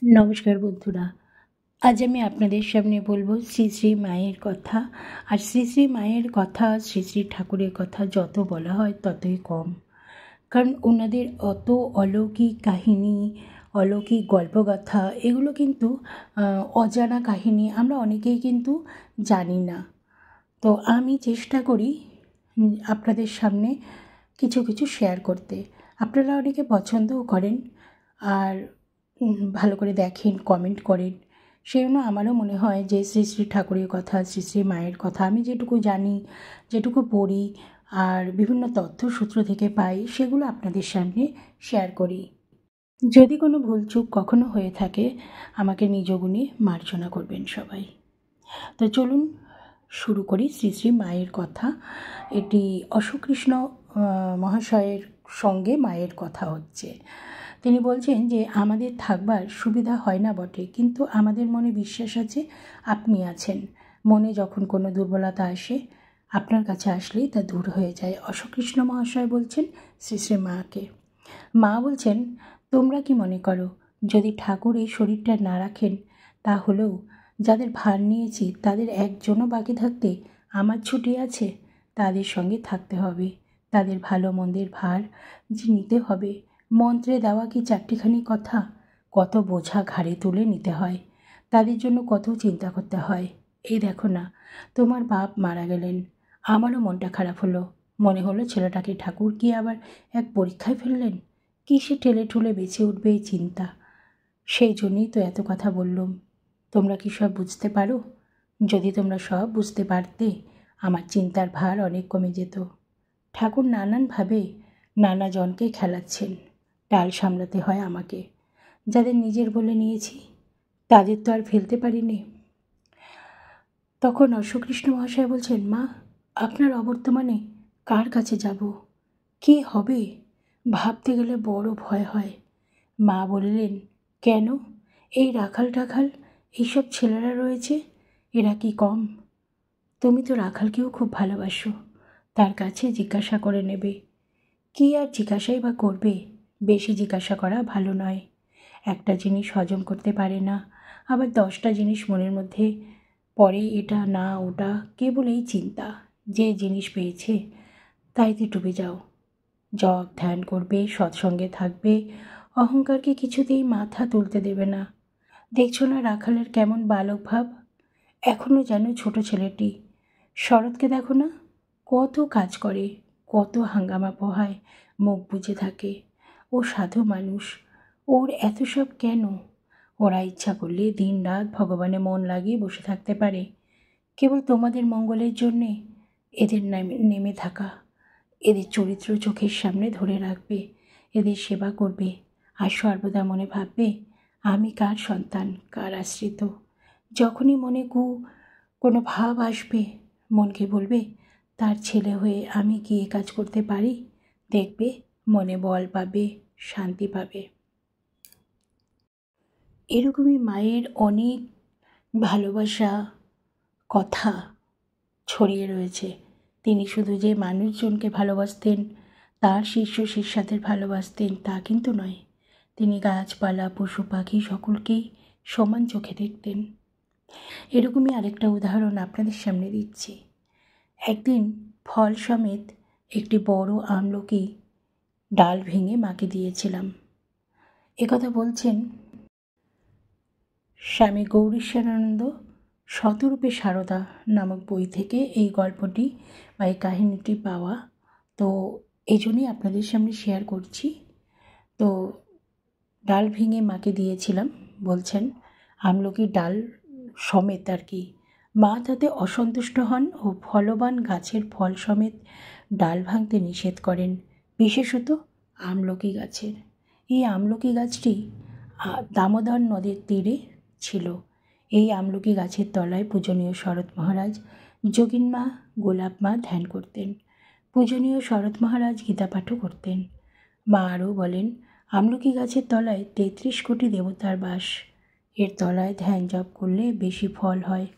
নমস্কার বন্ধুরা, আজ আমি আপনাদের সামনে বলবো শ্রী শ্রী মায়ের কথা। আর শ্রী শ্রী মায়ের কথা, শ্রী শ্রী ঠাকুরের কথা যত বলা হয় ততই কম। কারণ ওনাদের অত অলৌকিক কাহিনী, অলৌকিক গল্পগাথা, এগুলো কিন্তু অজানা কাহিনী, আমরা অনেকেই কিন্তু জানি না। তো আমি চেষ্টা করি আপনাদের সামনে কিছু কিছু শেয়ার করতে। আপনারা অনেকে পছন্দও করেন আর ভালো করে দেখেন, কমেন্ট করেন। সেই জন্য আমারও মনে হয় যে শ্রী শ্রী ঠাকুরের কথা, শ্রী শ্রী মায়ের কথা আমি যেটুকু জানি, যেটুকু পড়ি আর বিভিন্ন তথ্যসূত্র থেকে পাই, সেগুলো আপনাদের সামনে শেয়ার করি। যদি কোনো ভুলচুক কখনো হয়ে থাকে, আমাকে নিজ গুণে মার্জনা করবেন সবাই। তো চলুন শুরু করি শ্রী শ্রী মায়ের কথা। এটি অশোককৃষ্ণ মহাশয়ের সঙ্গে মায়ের কথা হচ্ছে। তিনি বলছেন যে আমাদের থাকবার সুবিধা হয় না বটে, কিন্তু আমাদের মনে বিশ্বাস আছে আপনি আছেন। মনে যখন কোনো দুর্বলতা আসে, আপনার কাছে আসলেই তা দূর হয়ে যায়। অশোককৃষ্ণ মহাশয় বলছেন শ্রী শ্রী মাকে। মা বলছেন, তোমরা কি মনে করো যদি ঠাকুর এই শরীরটা না রাখেন, তাহলেও যাদের ভার নিয়েছি তাদের একজনও বাকি থাকতে আমার ছুটি আছে? তাদের সঙ্গে থাকতে হবে, তাদের ভালো মন্দের ভার যে নিতে হবে। মন্ত্রে দেওয়া কি চারটিখানি কথা? কত বোঝা ঘাড়ে তুলে নিতে হয়, তাদের জন্য কত চিন্তা করতে হয়। এই দেখো না, তোমার বাপ মারা গেলেন, আমারও মনটা খারাপ হলো। মনে হলো ছেলেটাকে ঠাকুর কি আবার এক পরীক্ষায় ফেললেন? কিসে ঠেলে ঠুলে বেঁচে উঠবে এই চিন্তা। সেই জন্যই তো এত কথা বললুম। তোমরা কি সব বুঝতে পারো? যদি তোমরা সব বুঝতে পারতে, আমার চিন্তার ভার অনেক কমে যেত। ঠাকুর নানানভাবে নানা জনকে খেলাচ্ছেন, ডাল সামলাতে হয় আমাকে। যাদের নিজের বলে নিয়েছি, তাদের তো আর ফেলতে পারিনি। তখন অশ্বকৃষ্ণ মহাশয় বলছেন, মা, আপনার অবর্তমানে কার কাছে যাব, কি হবে, ভাবতে গেলে বড় ভয় হয়। মা বললেন, কেন? এই রাখাল টাখাল এইসব ছেলেরা রয়েছে, এরা কি কম? তুমি তো রাখালকেও খুব ভালোবাসো, তার কাছে জিজ্ঞাসা করে নেবে। কি আর জিজ্ঞাসাই বা করবে? বেশি জিজ্ঞাসা করা ভালো নয়। একটা জিনিস হজম করতে পারে না, আবার 10টা জিনিস মনের মধ্যে পড়ে, এটা না ওটা, কেবল এই চিন্তা। যে জিনিস পেয়েছে তাইতে ডুবে যাও। জপ ধ্যান করবে, সৎসঙ্গে থাকবে, অহংকারকে কিছুতেই মাথা তুলতে দেবে না। দেখছো না রাখালের কেমন বালক ভাব, এখনও যেন ছোট ছেলেটি। শরৎকে দেখো না, কত কাজ করে, কত হাঙ্গামা পোহায়, মুখ বুজে থাকে। ও সাধু মানুষ, ওর এত সব কেন? ওরা ইচ্ছা করলে দিন রাত ভগবানে মন লাগিয়ে বসে থাকতে পারে, কেবল তোমাদের মঙ্গলের জন্যে। এদের নেমে থাকা, এদের চরিত্র চোখের সামনে ধরে রাখবে, এদের সেবা করবে, আর সর্বদা মনে ভাববে আমি কার সন্তান, কার আশ্রিত। যখনই মনে কোনো ভাব আসবে, মনকে বলবে তার ছেলে হয়ে আমি কি এ কাজ করতে পারি? দেখবে মনে বল পাবে, শান্তি পাবে। এরকমই মায়ের অনেক ভালোবাসা কথা ছড়িয়ে রয়েছে। তিনি শুধু যে মানুষজনকে ভালোবাসতেন, তার শিষ্য শিষ্যাদের ভালোবাসতেন তা কিন্তু নয়। তিনি গাছপালা, পশু পাখি সকলকেই সমান চোখে দেখতেন। এরকমই আরেকটা উদাহরণ আপনাদের সামনে দিচ্ছি। একদিন ফল সমেত একটি বড় আমলকি ডাল ভেঙে মাকে দিয়েছিলাম। একথা বলছেন স্বামী গৌরীশ্বরানন্দ শতরূপে সারদা নামক বই থেকে এই গল্পটি বা এই কাহিনীটি পাওয়া। তো এই জন্যই আপনাদের সামনে শেয়ার করছি। তো ডাল ভেঙে মাকে দিয়েছিলাম বলছেন, আমলকির ডাল সমেত আর কি। মা তাতে অসন্তুষ্ট হন ও ফলবান গাছের ফল সমেত ডাল ভাঙতে নিষেধ করেন, বিশেষত আমলকি গাছের। এই আমলকি গাছটি দামোদর নদীর তীরে ছিল। এই আমলকি গাছের তলায় পূজনীয় শরৎ মহারাজ, যোগিন মা, গোলাপ মা ধ্যান করতেন। পূজনীয় শরৎ মহারাজ গীতাপাঠও করতেন। মা আরও বলেন, আমলকি গাছের তলায় 33 কোটি দেবতার বাস। এর তলায় ধ্যান জপ করলে বেশি ফল হয়।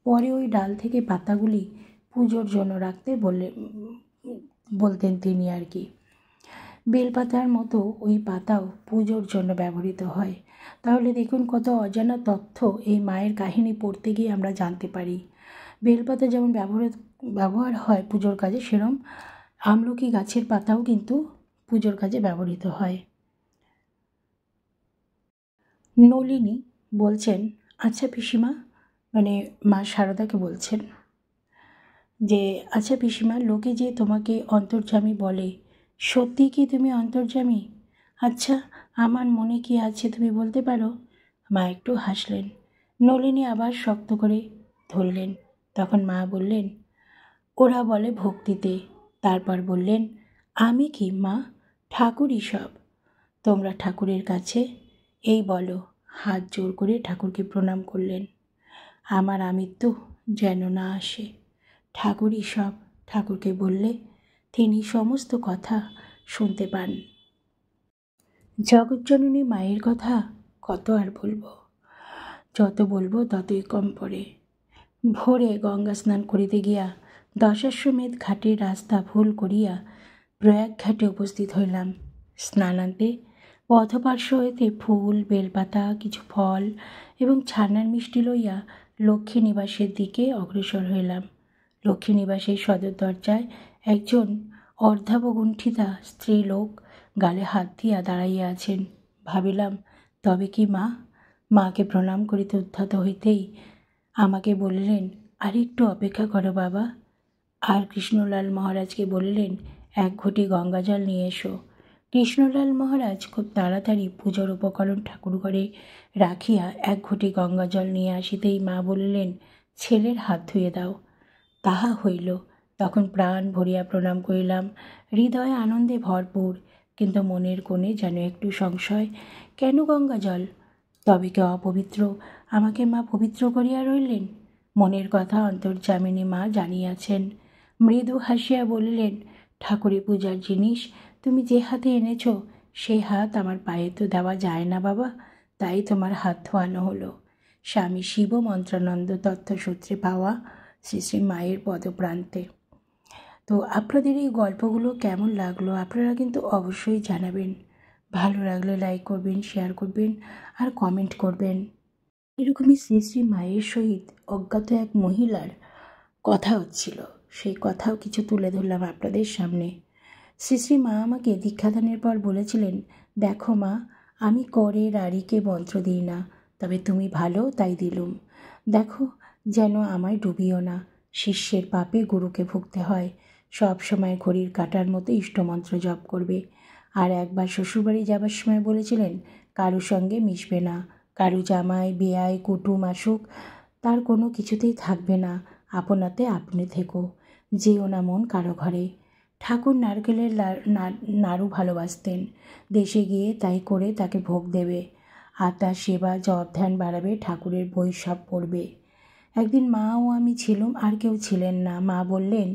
পরে ওই ডাল থেকে পাতাগুলি পুজোর জন্য রাখতে বলতেন তিনি আর কি। বেলপাতার মতো ওই পাতাও পুজোর জন্য ব্যবহৃত হয়। তাহলে দেখুন কত অজানা তথ্য এই মায়ের কাহিনী পড়তে গিয়ে আমরা জানতে পারি। বেলপাতা যেমন ব্যবহার হয় পুজোর কাজে, সেরম আমলকি গাছের পাতাও কিন্তু পুজোর কাজে ব্যবহৃত হয়। নলিনী বলছেন, আচ্ছা পিসিমা, মানে মা শারদাকে বলছেন যে, আচ্ছা পিসিমা, লোকে যে তোমাকে অন্তর্যামী বলে, সত্যি কি তুমি অন্তর্যামী? আচ্ছা, আমার মনে কি আছে তুমি বলতে পারো? মা একটু হাসলেন। নলিনী আবার শক্ত করে ধরলেন। তখন মা বললেন, ওরা বলে ভক্তিতে। তারপর বললেন, আমি কি মা? ঠাকুরই সব। তোমরা ঠাকুরের কাছে এই বলো। হাত জোর করে ঠাকুরকে প্রণাম করলেন। আমার আমৃত্যু যেন না আসে। ঠাকুরই সব। ঠাকুরকে বললে তিনি সমস্ত কথা শুনতে পান। জগজ্জননী মায়ের কথা কত আর বলবো, যত বলবো ততই কম পড়ে। ভোরে গঙ্গা স্নান করিতে গিয়া দশাশ্বমেধ ঘাটের রাস্তা ভুল করিয়া প্রয়াগ ঘাটে উপস্থিত হইলাম। স্নানান্তে পথপার্শ্ব হইতে ফুল, বেলপাতা, কিছু ফল এবং ছানার মিষ্টি লইয়া লক্ষ্মী নিবাসের দিকে অগ্রসর হইলাম। লক্ষ্মী নিবাসের সদর দরজায় একজন অর্ধাবগুণ্ঠিতা স্ত্রীলোক গালে হাত দিয়া দাঁড়াইয়া আছেন। ভাবিলাম, তবে কি মা? মাকে প্রণাম করিতে উদ্ধত হইতেই আমাকে বলিলেন, আর একটু অপেক্ষা করো বাবা। আর কৃষ্ণলাল মহারাজকে বলিলেন, এক ঘটি গঙ্গাজল নিয়ে এসো। কৃষ্ণলাল মহারাজ খুব তাড়াতাড়ি পুজোর উপকরণ ঠাকুরঘরে রাখিয়া এক ঘটি গঙ্গাজল নিয়ে আসিতেই মা বলিলেন, ছেলের হাত ধুয়ে দাও। তাহা হইল। তখন প্রাণ ভরিয়া প্রণাম করিলাম, হৃদয়ে আনন্দে ভরপুর, কিন্তু মনের কোণে যেন একটু সংশয়। কেন গঙ্গাজল? তবে কি অপবিত্র আমাকে মা পবিত্র করিয়া রইলেন? মনের কথা অন্তর্যামিনী মা জানিয়াছেন। মৃদু হাসিয়া বলিলেন, ঠাকুরের পূজার জিনিস তুমি যে হাতে এনেছ, সেই হাত আমার পায়ে তো দেওয়া যায় না বাবা, তাই তোমার হাত ধোয়ানো হলো। স্বামী শিব মন্ত্রানন্দ তথ্যসূত্রে পাওয়া শ্রী শ্রী মায়ের পদপ্রান্তে। তো আপনাদের এই গল্পগুলো কেমন লাগলো আপনারা কিন্তু অবশ্যই জানাবেন। ভালো লাগলে লাইক করবেন, শেয়ার করবেন আর কমেন্ট করবেন। এরকমই শ্রী শ্রী মায়ের সহিত অজ্ঞাত এক মহিলার কথা হচ্ছিল, সেই কথাও কিছু তুলে ধরলাম আপনাদের সামনে। শ্রী শ্রী মা আমাকে দীক্ষাদানের পর বলেছিলেন, দেখো মা, আমি করে রাড়িকে মন্ত্র দিই না, তবে তুমি ভালো তাই দিলুম। দেখো যেন আমায় ডুবিও না। শিষ্যের পাপে গুরুকে ভুগতে হয়। সব সময় ঘড়ির কাঁটার মতো ইষ্টমন্ত্র জপ করবে। আর একবার শ্বশুরবাড়ি যাবার সময় বলেছিলেন, কারু সঙ্গে মিশবে না। কারু জামাই, বেয়াই, কুটুম আসুক, তার কোনো কিছুতেই থাকবে না। আপনাতে আপনি থেকো, যেও না মন কারো ঘরে। ঠাকুর নারকেলের নাড়ু ভালোবাসতেন। দেশে গিয়ে তাই করে তাকে ভোগ দেবে, আর তার সেবা জপ ধ্যান বাড়াবে, ঠাকুরের বই সব পড়বে। একদিন মা ও আমি ছিলুম, আর কেউ ছিলেন না। মা বললেন,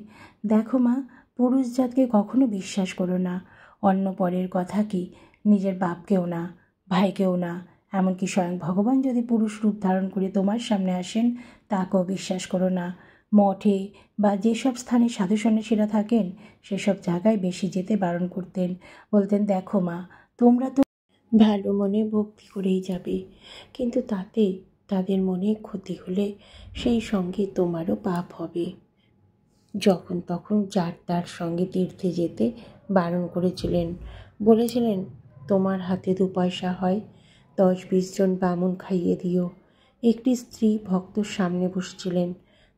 দেখো মা, পুরুষ জাতকে কখনো বিশ্বাস করো না। অন্য পরের কথা কি, নিজের বাপকেও না, ভাইকেও না, এমনকি স্বয়ং ভগবান যদি পুরুষ রূপ ধারণ করে তোমার সামনে আসেন, তাকেও বিশ্বাস করো না। মঠে বা যেসব স্থানে সাধু সন্ন্যাসীরা থাকেন, সেসব জায়গায় বেশি যেতে বারণ করতেন। বলতেন, দেখো মা, তোমরা তো ভালো মনে ভক্তি করেই যাবে, কিন্তু তাতে তাদের মনে ক্ষতি হলে সেই সঙ্গে তোমারও পাপ হবে। যখন তখন যার তার সঙ্গে তীর্থে যেতে বারণ করেছিলেন। বলেছিলেন, তোমার হাতে 2 পয়সা হয়, 10-20 জন বামুন খাইয়ে দিও। একটি স্ত্রী ভক্তর সামনে বসছিলেন,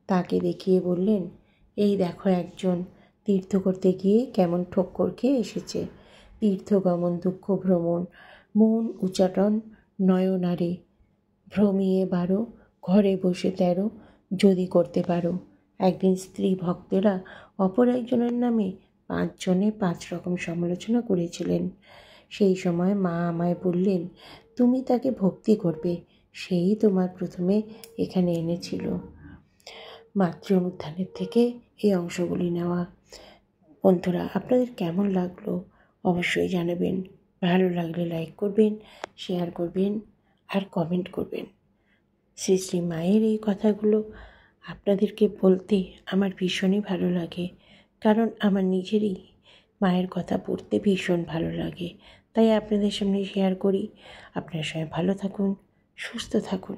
তাকে দেখিয়ে বললেন, এই দেখো একজন তীর্থ করতে গিয়ে কেমন ঠক্কর খেয়ে এসেছে। তীর্থগমন দুঃখ ভ্রমণ, মন উচ্চাটন নয়নারে, ভ্রমিয়ে 12, ঘরে বসে 13, যদি করতে পারো। একদিন স্ত্রী ভক্তেরা অপর একজনের নামে 5 জনে 5 রকম সমালোচনা করেছিলেন। সেই সময় মা আমায় বললেন, তুমি তাকে ভক্তি করবে, সেই তোমার প্রথমে এখানে এনেছিল। মাতৃ অনুধ্যানের থেকে এই অংশগুলি নেওয়া। বন্ধুরা, আপনাদের কেমন লাগলো অবশ্যই জানাবেন। ভালো লাগলে লাইক করবেন, শেয়ার করবেন আর কমেন্ট করবেন। শ্রী শ্রী মায়ের এই কথাগুলো আপনাদেরকে বলতে আমার ভীষণই ভালো লাগে, কারণ আমার নিজেরই মায়ের কথা পড়তে ভীষণ ভালো লাগে। তাই আপনাদের সামনে শেয়ার করি। আপনারা সবাই ভালো থাকুন, সুস্থ থাকুন।